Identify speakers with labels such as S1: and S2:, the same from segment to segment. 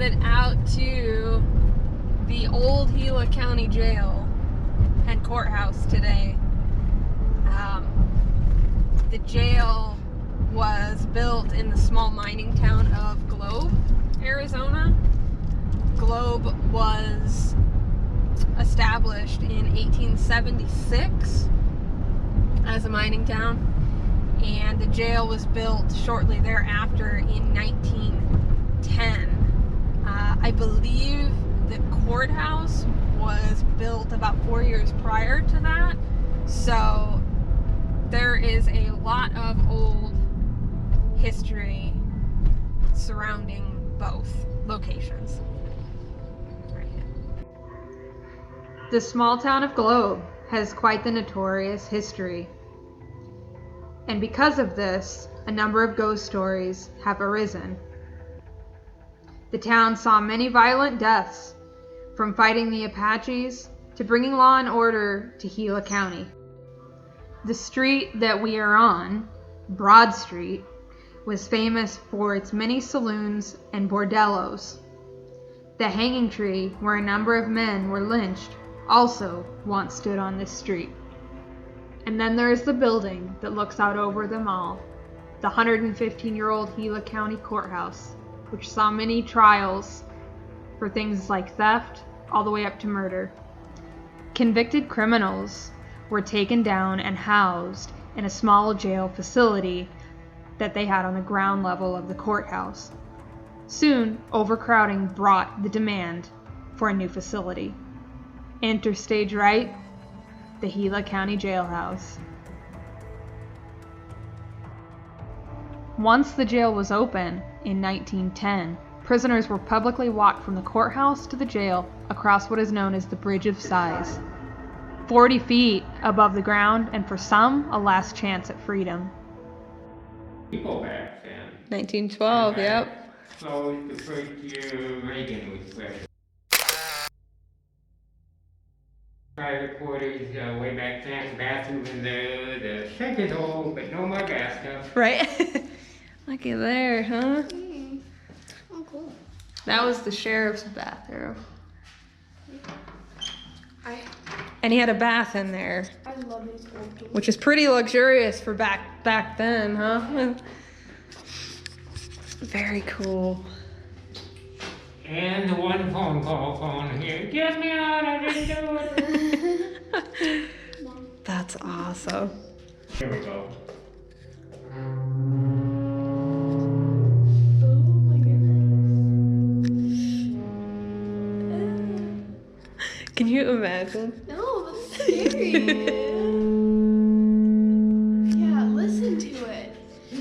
S1: headed out to the Old Gila County Jail and Courthouse today. The jail was built in the small mining town of Globe, Arizona. Globe was established in 1876 as a mining town, and the jail was built shortly thereafter in 1910. I believe the courthouse was built about 4 years prior to that, so there is a lot of old history surrounding both locations. The small town of Globe has quite the notorious history. And because of this, a number of ghost stories have arisen. The town saw many violent deaths, from fighting the Apaches to bringing law and order to Gila County. The street that we are on, Broad Street, was famous for its many saloons and bordellos. The hanging tree, where a number of men were lynched, also once stood on this street. And then there is the building that looks out over them all, the 115-year-old Gila County Courthouse, which saw many trials for things like theft all the way up to murder. Convicted criminals were taken down and housed in a small jail facility that they had on the ground level of the courthouse. Soon, overcrowding brought the demand for a new facility. Enter stage right, the Gila County Jailhouse. Once the jail was open in 1910, prisoners were publicly walked from the courthouse to the jail across what is known as the Bridge of Sighs, 40 feet above the ground, and for some, a last chance at freedom.
S2: People back then.
S1: 1912, yep.
S2: So the first year Reagan was president. Private quarters way back then, bathroom in the sink is old, but no more bathtub.
S1: Right? Looky there, huh?
S3: Oh, cool.
S1: That was the sheriff's bathroom. And he had a bath in there.
S3: I love these old people.
S1: Which is pretty luxurious for back then, huh? Very cool.
S2: And the one phone here. Get me out, I didn't do it.
S1: That's awesome.
S2: Here we go.
S3: Oh my goodness.
S1: Can you imagine?
S3: No, that's scary. Yeah, listen to it.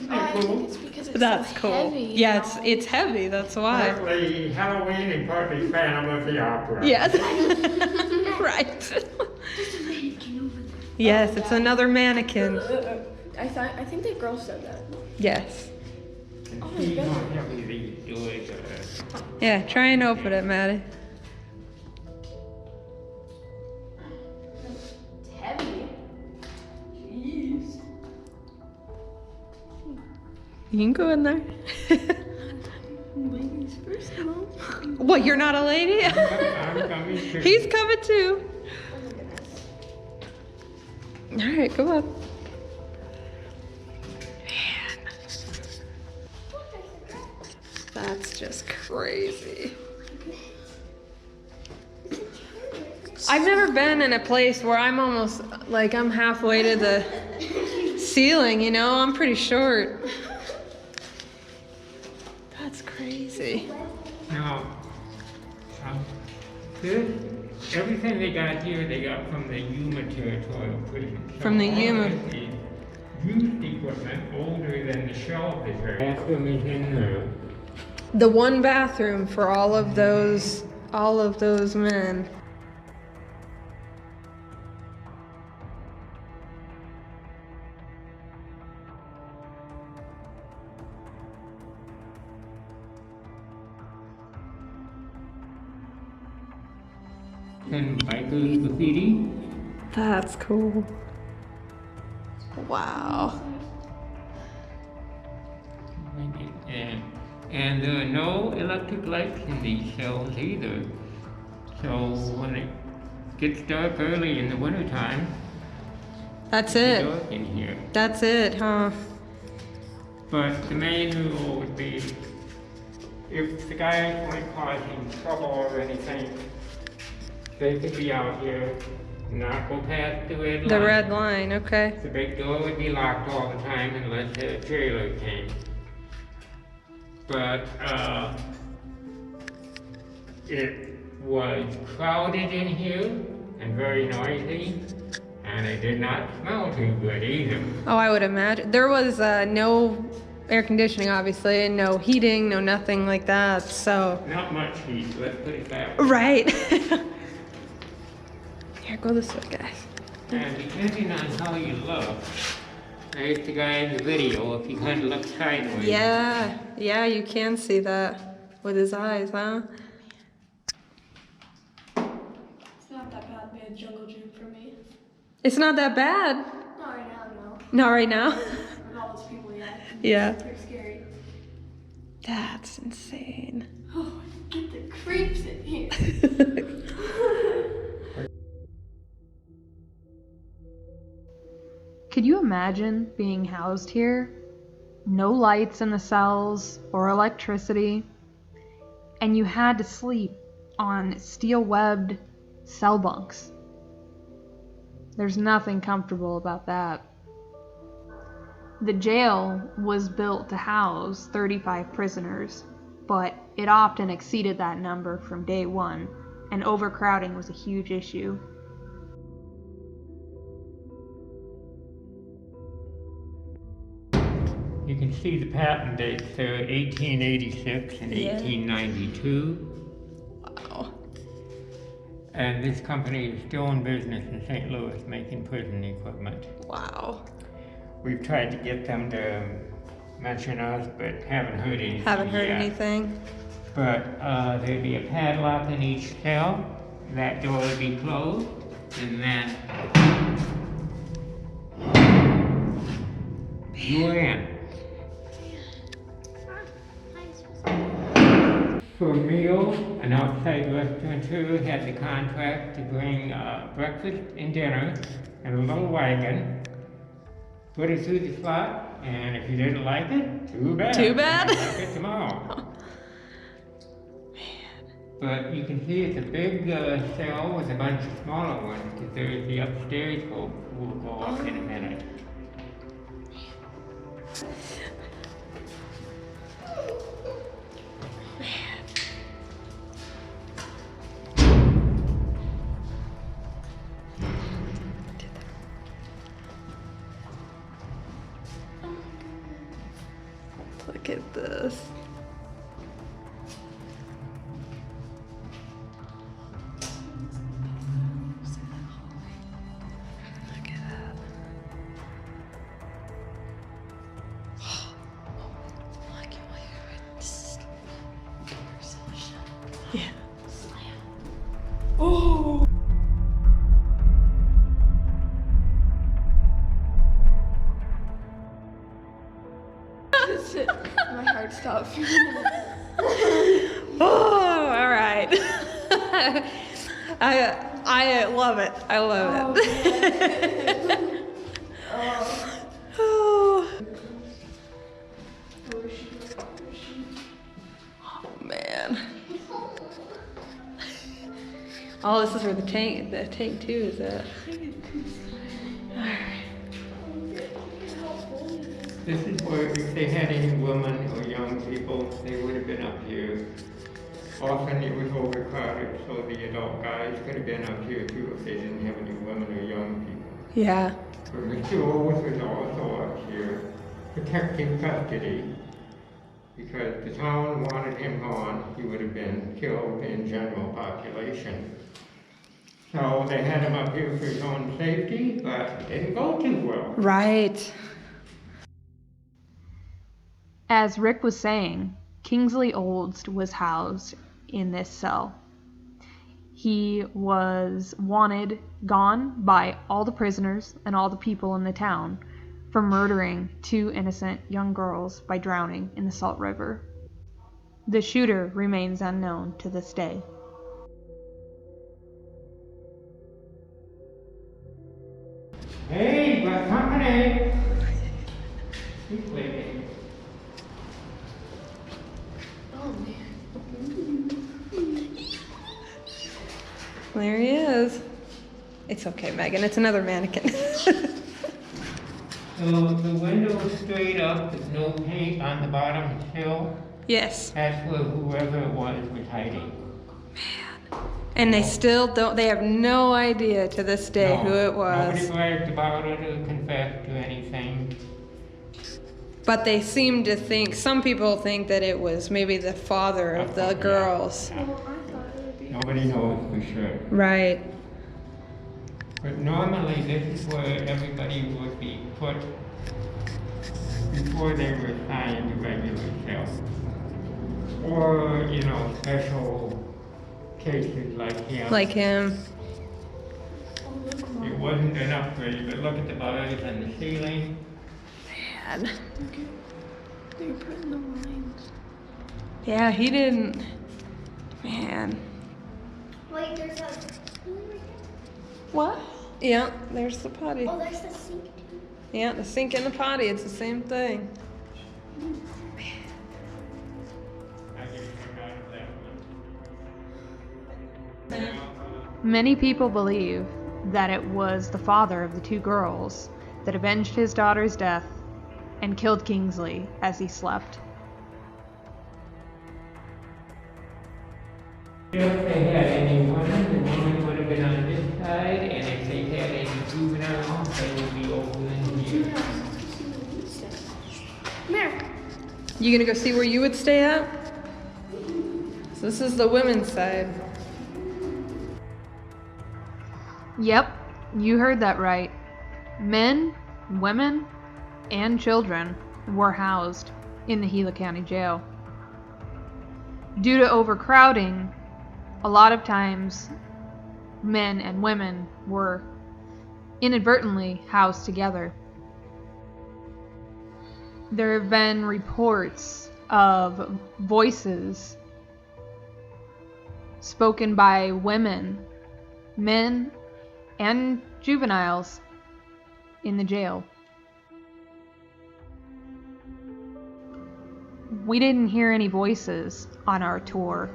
S3: I think it's because it's
S1: That's
S3: so
S1: cool.
S3: heavy.
S1: Yeah, it's heavy, that's why.
S2: Partly Halloween and partly Phantom of the Opera.
S1: Yes. Right. Yes, it's another mannequin.
S3: I think that girl said that.
S1: Yes.
S2: And
S3: Oh,
S2: see
S3: God.
S2: how heavy these doors are.
S1: Yeah, try and open it, Maddie.
S3: It's heavy. Jeez.
S1: You can go in there.
S3: Ladies first, Mom.
S1: What, you're not a lady?
S2: I'm coming too.
S1: He's coming too.
S3: Oh my goodness.
S1: Alright, come on. That's just crazy. I've never been in a place where I'm almost, like, I'm halfway to the ceiling, you know? I'm pretty short. That's crazy.
S2: Now, this, everything they got here, they got from the Yuma Territorial Prison. So
S1: From the Yuma.
S2: all of the used equipment older than the shelf is there. Bathroom is in there.
S1: The one bathroom for all of those men.
S2: And biker graffiti.
S1: That's cool. Wow.
S2: And And there are no electric lights in these cells either. So when it gets dark early in the wintertime,
S1: That's
S2: it's
S1: it.
S2: dark in here.
S1: That's it, huh?
S2: But the main rule would be, if the guys weren't causing trouble or anything, they could be out here, not go past the red line.
S1: The red line, okay.
S2: The big door would be locked all the time unless the jailer came. But it was crowded in here and very noisy, and it did not smell too good either.
S1: Oh, I would imagine. There was no air conditioning, obviously, and no heating, no nothing like that, so.
S2: Not much heat, let's put it that way.
S1: Right. Here, go this way, guys.
S2: And depending on how you look, there's the guy in the video, if you kind of look sideways.
S1: Yeah, you can see that with his eyes, huh?
S3: It's not that bad being a jungle gym for me.
S1: It's not that bad.
S3: Not right now, no.
S1: Not right now.
S3: With all those people, yeah.
S1: Yeah.
S3: It's pretty scary.
S1: That's insane.
S3: Oh, get the creeps in here.
S1: Could you imagine being housed here? No lights in the cells or electricity, and you had to sleep on steel-webbed cell bunks. There's nothing comfortable about that. The jail was built to house 35 prisoners, but it often exceeded that number from day one, and overcrowding was a huge issue.
S2: You can see the patent dates there, 1886 and
S1: Yeah.
S2: 1892.
S1: Wow.
S2: And this company is still in business in St. Louis making prison equipment.
S1: Wow.
S2: We've tried to get them to mention us, but haven't heard anything
S1: Haven't heard
S2: yet.
S1: anything.
S2: But there'd be a padlock in each cell. That door would be closed, and then you were in. For a meal, an outside restaurateur had the contract to bring breakfast and dinner in a little wagon, put it through the slot, and if you didn't like it, too bad.
S1: Too bad?
S2: Like it tomorrow. But you can see it's a big cell with a bunch of smaller ones, because there's the upstairs we'll go up in a minute.
S1: Look at this. Look at that. Yeah. Oh.
S3: My heart stopped.
S1: Oh, all right. I love it. I love it. Oh. Oh man. Oh, this is where the tank too is at. All right.
S2: This is where if they had any women or young people, they would have been up here. Often it was overcrowded, so the adult guys could have been up here too if they didn't have any women or young people.
S1: Yeah.
S2: But Mr. Owens was also up here, protecting custody, because the town wanted him gone. He would have been killed in general population. So they had him up here for his own safety, but it didn't go too well.
S1: Right. As Rick was saying, Kingsley Olds was housed in this cell. He was wanted, gone by all the prisoners and all the people in the town for murdering 2 innocent young girls by drowning in the Salt River. The shooter remains unknown to this day.
S2: Hey, got company! He's sleeping.
S3: Oh man.
S1: There he is. It's okay, Megan. It's another mannequin.
S2: So the window's straight up, there's no paint on the bottom sill.
S1: Yes.
S2: That's where whoever it was hiding.
S1: And they still don't, they have no idea to this day who it was.
S2: Nobody bragged about it or confessed to anything.
S1: But they seem to think, some people think that it was maybe the father of the girls.
S3: Well, I thought it would be.
S2: Nobody knows for sure.
S1: Right.
S2: But normally this is where everybody would be put before they were assigned to regular cells. Or, you know, special cases like him.
S1: Like him.
S3: Oh, look, Mom.
S2: It wasn't an upgrade, but look at the bars and the ceiling.
S1: Man.
S3: Look at, they're putting the lines.
S1: Yeah, he didn't. Man.
S4: Wait, there's a.
S1: What? Yeah, there's the potty.
S4: Oh, there's the sink too.
S1: Yeah, the sink and the potty, it's the same thing.
S2: I can come out of that one.
S1: Many people believe that it was the father of the two girls that avenged his daughter's death and killed Kingsley as he slept.
S2: If they had any woman, the woman would have been on this side, and if they had any juvenile, they would be over in here.
S3: Come here.
S1: You gonna go see where you would stay at? So this is the women's side. Yep, you heard that right. Men, women, and children were housed in the Gila County Jail. Due to overcrowding, a lot of times men and women were inadvertently housed together. There have been reports of voices spoken by women, men, and juveniles in the jail. We didn't hear any voices on our tour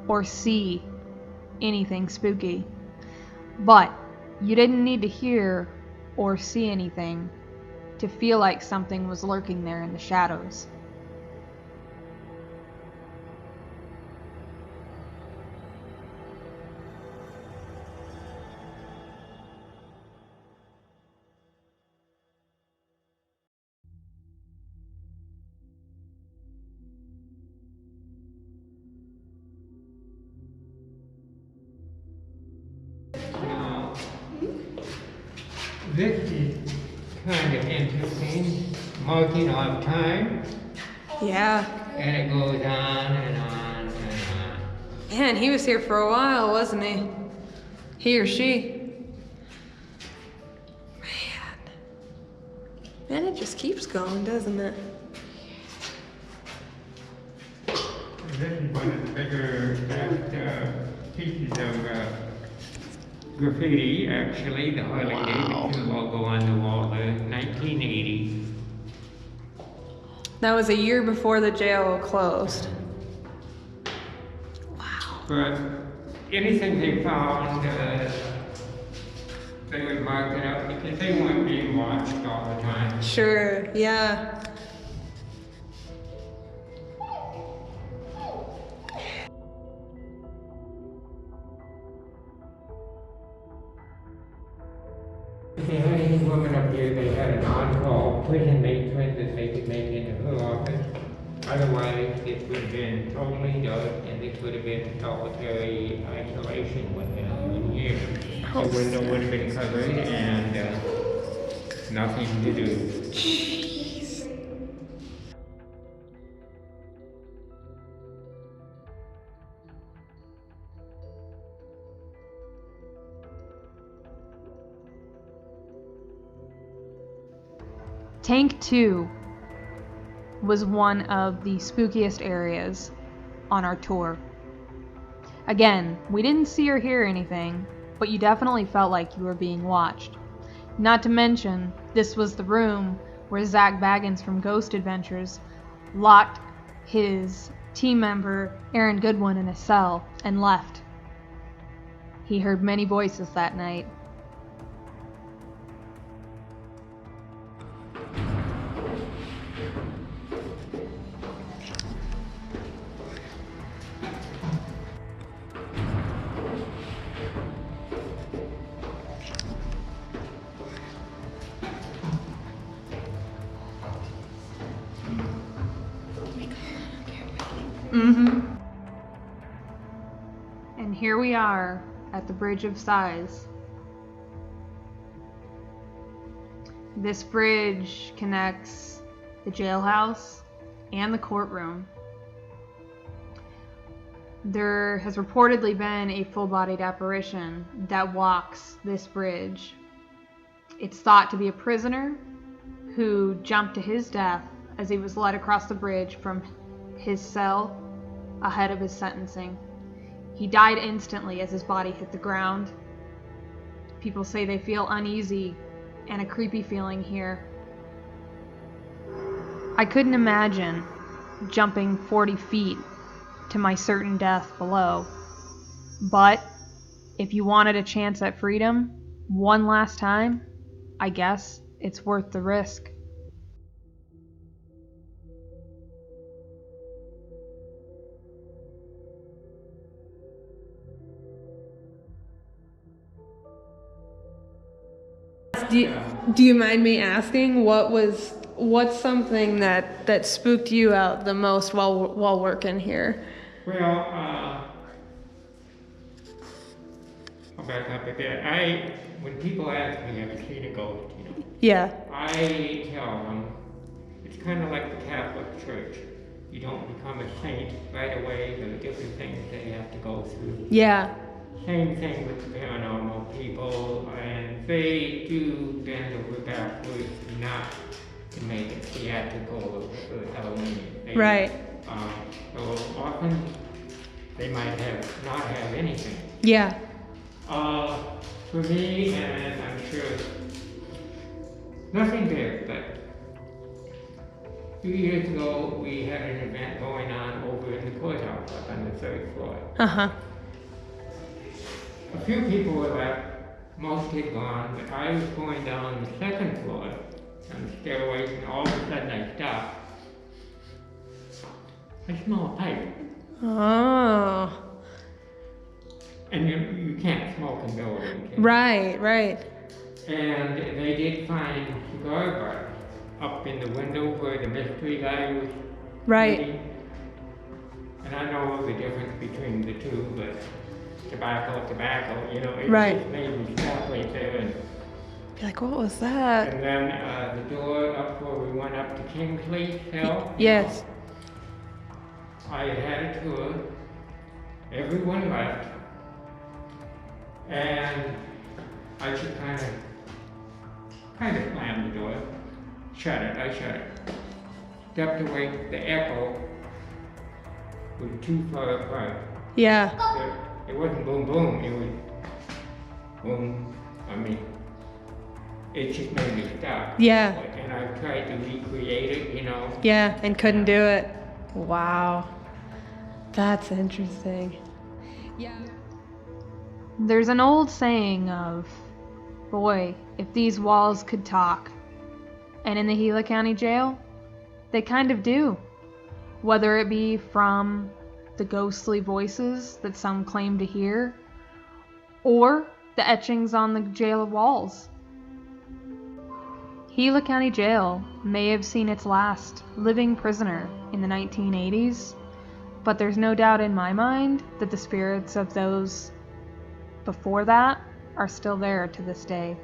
S1: or see anything spooky, but you didn't need to hear or see anything to feel like something was lurking there in the shadows.
S2: Now, this is kind of interesting, marking off time,
S1: Yeah.
S2: and it goes on and on and on.
S1: Man, he was here for a while, wasn't he? He or she. Man, it just keeps going, doesn't it?
S2: This is one of the bigger pieces of graffiti, actually, the Harley Davidson logo on the wall there, 1980.
S1: That was a year before the jail closed.
S2: But anything they found, they would mark it up because they weren't being watched all the time.
S1: Sure, yeah.
S2: If they had any woman up here, they had an on-call prison matron that they could make into her office. Otherwise, this would have been totally dark, and this would have been solitary isolation with them in here. The window would have been covered, and nothing to do.
S1: Tank 2 was one of the spookiest areas on our tour. Again, we didn't see or hear anything, but you definitely felt like you were being watched. Not to mention, this was the room where Zach Baggins from Ghost Adventures locked his team member Aaron Goodwin in a cell and left. He heard many voices that night. And here we are at the Bridge of Sighs. This bridge connects the jailhouse and the courtroom. There has reportedly been a full-bodied apparition that walks this bridge. It's thought to be a prisoner who jumped to his death as he was led across the bridge from his cell ahead of his sentencing. He died instantly as his body hit the ground. People say they feel uneasy and a creepy feeling here. I couldn't imagine jumping 40 feet to my certain death below. But if you wanted a chance at freedom one last time, I guess it's worth the risk.
S5: Do you mind me asking what's something that spooked you out the most while working here?
S2: Well, I'll back up a bit. When people ask me, have you seen a ghost,
S5: Yeah.
S2: I tell them, it's kind of like the Catholic Church. You don't become a saint right away. There are different things they have to go through.
S5: Yeah.
S2: Same thing with the paranormal people, and they do bend over backwards not to make it theatrical or Halloween.
S5: Right.
S2: So often they might not have anything.
S5: Yeah.
S2: For me, and I'm sure nothing big, but 2 years ago we had an event going on over in the courthouse up on the 3rd floor.
S5: Uh-huh.
S2: A few people were left, most had gone, but I was going down the 2nd floor on the stairways, and all of a sudden I stopped. I smell a pipe.
S5: Oh.
S2: And you can't smoke in buildings.
S5: Right.
S2: And they did find cigar butts up in the window where the mystery guy was sitting. And I know the difference between the two, but tobacco, it just made me stop right there and
S5: be like, what was that?
S2: And then the door up where we went up to Kingsley Hill.
S5: Yes.
S2: I had a tour. Everyone left. And I just kind of slammed the door. I shut it. Stepped away. The echo was too far apart.
S5: Yeah.
S2: It wasn't boom boom, it was boom. It just made me stop.
S5: Yeah.
S2: And I tried to recreate it,
S5: Yeah, and couldn't do it. Wow. That's interesting.
S1: Yeah. There's an old saying of, boy, if these walls could talk. And in the Gila County Jail, they kind of do. Whether it be from the ghostly voices that some claim to hear, or the etchings on the jail walls. Gila County Jail may have seen its last living prisoner in the 1980s, but there's no doubt in my mind that the spirits of those before that are still there to this day.